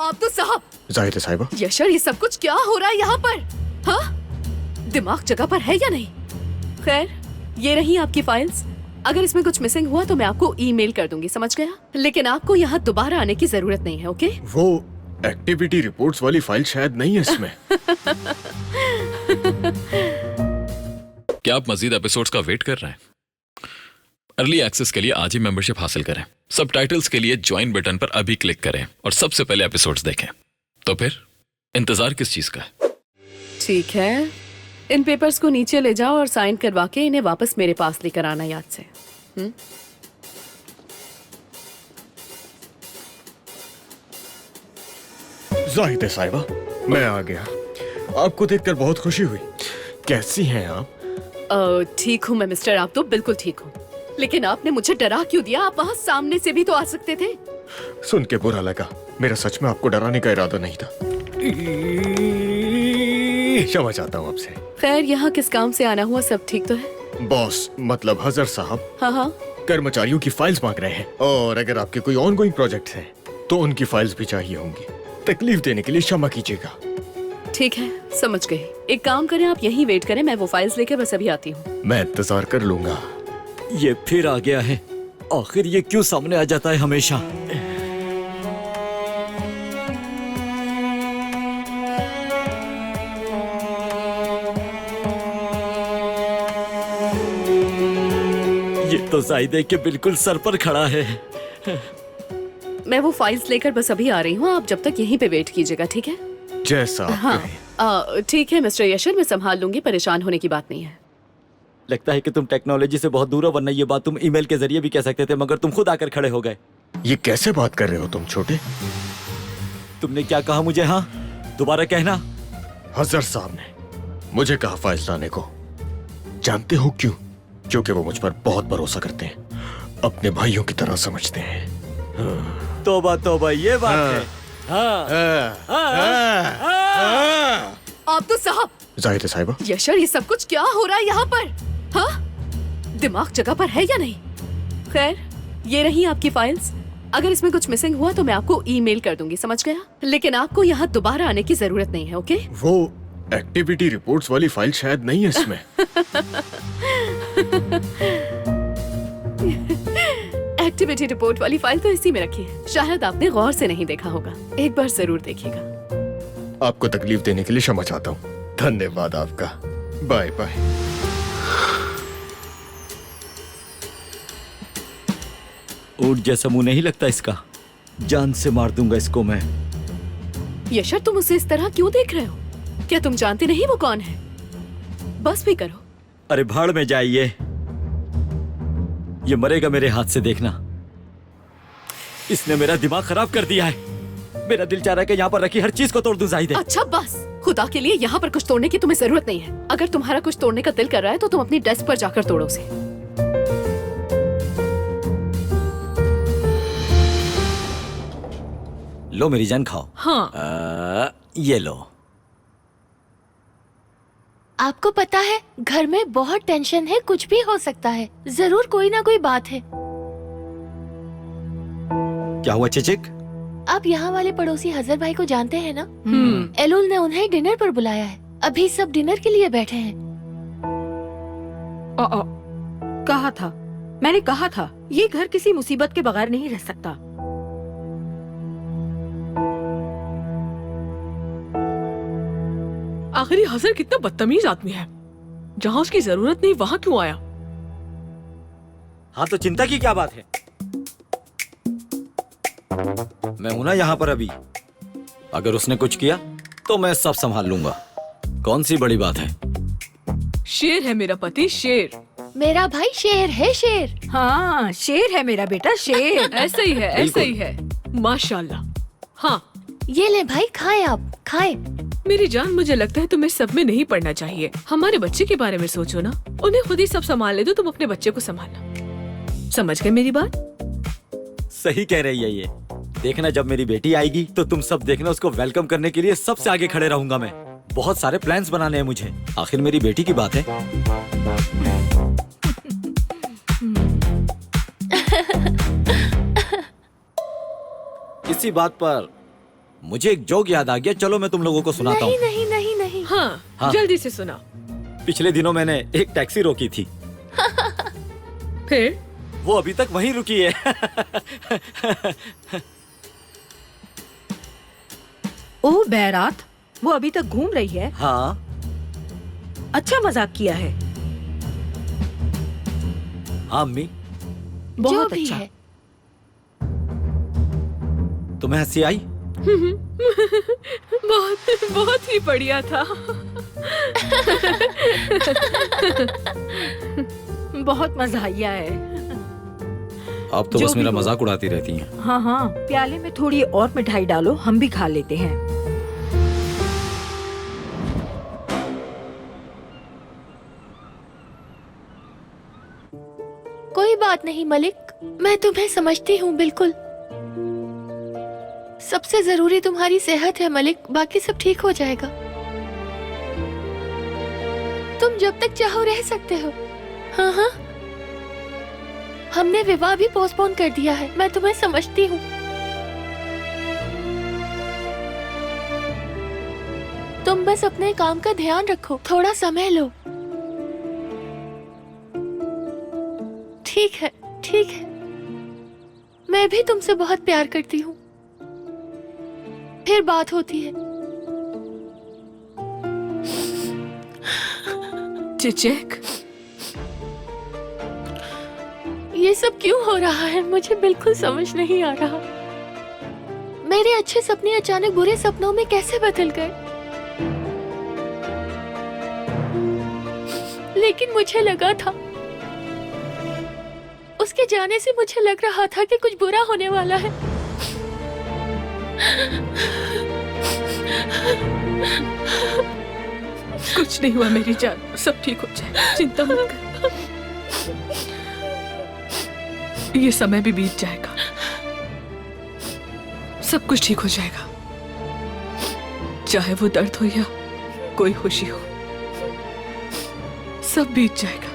आप तो साहब। जाहिद साहिबा। यशर, ये सब कुछ क्या हो रहा है यहाँ पर? हाँ, दिमाग जगह पर है या नहीं? खैर, ये रही आपकी फाइल्स। अगर इसमें कुछ मिसिंग हुआ तो मैं आपको ईमेल कर दूंगी, समझ गया? लेकिन आपको यहाँ दोबारा आने की जरूरत नहीं है, ओके? वो एक्टिविटी रिपोर्ट्स वाली फाइल शायद नहीं है इसमें। क्या आप मजीद एपिसोड्स का वेट कर रहे हैं? अर्ली एक्सेस के लिए आज ही मेंबरशिप हासिल करें। सबटाइटल्स के लिए ज्वाइन बटन पर अभी क्लिक करें और सबसे पहले एपिसोड्स देखें। तो फिर इंतजार किस चीज का है? ठीक है, इन पेपर्स को नीचे ले जाओ और साइन करवा के इन्हें वापस मेरे पास लेकर आना याद से। जाहिद साहिबा, मैं आ गया। आपको देखकर बहुत खुशी हुई। कैसी हैं आप? ठीक हूँ मैं मिस्टर, आप तो बिल्कुल ठीक हूँ। लेकिन आपने मुझे डरा क्यों दिया? आप वहाँ सामने से भी तो आ सकते थे। सुन के बुरा लगा। मेरा सच में आपको डराने का इरादा नहीं था। क्षमा चाहता हूँ आपसे। खैर, यहाँ किस काम से आना हुआ? सब ठीक तो है? बॉस, मतलब हजर साहब, हाँ, कर्मचारियों की फाइल्स मांग रहे हैं और अगर आपके कोई ऑनगोइंग प्रोजेक्ट हैं तो उनकी फाइल्स भी चाहिए होंगी। तकलीफ देने के लिए क्षमा कीजिएगा। ठीक है, समझ गए। एक काम करें, आप यहीं वेट करें, मैं वो फाइल्स लेकर बस अभी आती हूँ। मैं इंतजार कर लूंगा। ये फिर आ गया है। आखिर ये क्यों सामने आ जाता है हमेशा? ये तो जाहिदे के बिल्कुल सर पर खड़ा है। मैं वो फाइल्स लेकर बस अभी आ रही हूँ, आप जब तक यहीं पे वेट कीजिएगा, ठीक है? जैसा आप हाँ, कहें। ठीक है मिस्टर यशर, मैं संभाल लूंगी, परेशान होने की बात नहीं है। लगता है कि तुम टेक्नोलॉजी से बहुत दूर हो, वरना ये बात तुम ईमेल के जरिए भी कह सकते थे, मगर तुम खुद आकर खड़े हो गए। ये कैसे बात कर रहे हो तुम छोटे? तुमने क्या कहा मुझे? हाँ, दोबारा कहना। हजर साहब ने मुझे कहा फाइल्स लाने को। जानते हो क्यों? क्योंकि वो मुझ पर बहुत भरोसा करते हैं, अपने भाइयों की तरह समझते हैं। तौबा तौबा, ये बात है। आप तो साहब। जाहिद साहिबा। यशर, ये सब कुछ क्या हो रहा है यहाँ पर? हाँ, दिमाग जगह पर है या नहीं? खैर, ये रही आपकी फाइल्स। अगर इसमें कुछ मिसिंग हुआ तो मैं आपको ईमेल कर दूंगी, समझ गया? लेकिन आपको यहाँ दोबारा आने की जरूरत नहीं है, ओके? वो एक्टिविटी रिपोर्ट्स वाली फाइल शायद नहीं है इसमें। एक्टिविटी रिपोर्ट वाली फाइल तो इसी में रखी है। शायद आपने गौर से नहीं देखा होगा, एक बार जरूर देखिएगा। आपको तकलीफ देने के लिए क्षमा चाहता हूँ। धन्यवाद आपका। Bye bye. ऊंट जैसा मुंह नहीं लगता इसका। जान से मार दूंगा इसको मैं। यशर, तुम उसे इस तरह क्यों देख रहे हो? क्या तुम जानते नहीं वो कौन है? बस भी करो। अरे भाड़ में जाइए, ये मरेगा मेरे हाथ से, देखना। इसने मेरा दिमाग खराब कर दिया है। मेरा दिल चाह रहा है कि यहाँ पर रखी हर चीज को तोड़ दूं जाहिदे। अच्छा बस, खुदा के लिए यहाँ पर कुछ तोड़ने की तुम्हें जरूरत नहीं है। अगर तुम्हारा कुछ तोड़ने का दिल कर रहा है तो तुम अपनी डेस्क पर जाकर तोड़ो उसे। लो मेरी जान, खाओ। हाँ। ये लो। आपको पता है, घर में बहुत टेंशन है, कुछ भी हो सकता है। जरूर कोई ना कोई बात है। क्या हुआ चिचिक? आप यहाँ वाले पड़ोसी हजर भाई को जानते हैं ना? एलुल ने उन्हें डिनर पर बुलाया है। अभी सब डिनर के लिए बैठे हैं। कहा था, मैंने कहा था, ये घर किसी मुसीबत के बगैर नहीं रह सकता। आखिर ये हजर कितना बदतमीज आदमी है। जहाँ उसकी जरूरत नहीं वहाँ क्यों आया? हाँ तो चिंता की क्या बात है? मैं हूं ना यहाँ पर अभी। अगर उसने कुछ किया तो मैं सब संभाल लूंगा। कौन सी बड़ी बात है? शेर है मेरा पति, शेर। मेरा भाई शेर है, शेर। हाँ, शेर है मेरा बेटा, शेर। ऐसा ही है, ऐसा ही है। माशाल्लाह। हाँ, ये ले भाई, खाए आप, खाए। मेरी जान, मुझे लगता है तुम्हें सब में नहीं पढ़ना चाहिए। हमारे बच्चे के बारे में सोचो ना। उन्हें खुद ही सब संभाल ले दो, तुम अपने बच्चे को संभालना। समझ गए मेरी बात? सही कह रही है ये। देखना, जब मेरी बेटी आएगी तो तुम सब देखना, उसको वेलकम करने के लिए सबसे आगे खड़े रहूंगा मैं। बहुत सारे प्लान्स बनाने हैं मुझे। आखिर मेरी बेटी की बात है। इसी बात पर मुझे एक जोक याद आ गया, चलो मैं तुम लोगों को सुनाता नहीं हूँ। नहीं नहीं नहीं। हाँ, हाँ। जल्दी से सुना। पिछले दिनों मैंने एक टैक्सी रोकी थी, फिर वो अभी तक वहीं रुकी है। ओ बैरात, वो अभी तक घूम रही है। हाँ, अच्छा मजाक किया है। हाँ अम्मी, जो बहुत भी अच्छा। है। तुम्हें हंसी आई? बहुत बहुत ही बढ़िया था। बहुत मजा आया है। आप तो जो बस भी मेरा हो। मजाक उड़ाती रहती हैं। हाँ हाँ, प्याले में थोड़ी और मिठाई डालो, हम भी खा लेते हैं। कोई बात नहीं मलिक, मैं तुम्हें समझती हूँ बिल्कुल। सबसे जरूरी तुम्हारी सेहत है मलिक, बाकी सब ठीक हो जाएगा। तुम जब तक चाहो रह सकते हो। हाँ हाँ, हमने विवाह भी पोस्टपोन कर दिया है, मैं तुम्हें समझती हूँ। तुम बस अपने काम का ध्यान रखो, थोड़ा समय लो। ठीक है, ठीक है। मैं भी तुमसे बहुत प्यार करती हूँ। फिर बात होती है। चिचक, ये सब क्यों हो रहा है, मुझे बिल्कुल समझ नहीं आ रहा। मेरे अच्छे सपने अचानक बुरे सपनों में कैसे बदल गए? लेकिन मुझे लगा था, उसके जाने से मुझे लग रहा था कि कुछ बुरा होने वाला है। कुछ नहीं हुआ मेरी जान, सब ठीक हो जाएगा, चिंता मत कर। ये समय भी बीत जाएगा, सब कुछ ठीक हो जाएगा। चाहे वो दर्द हो या कोई खुशी हो, सब बीत जाएगा।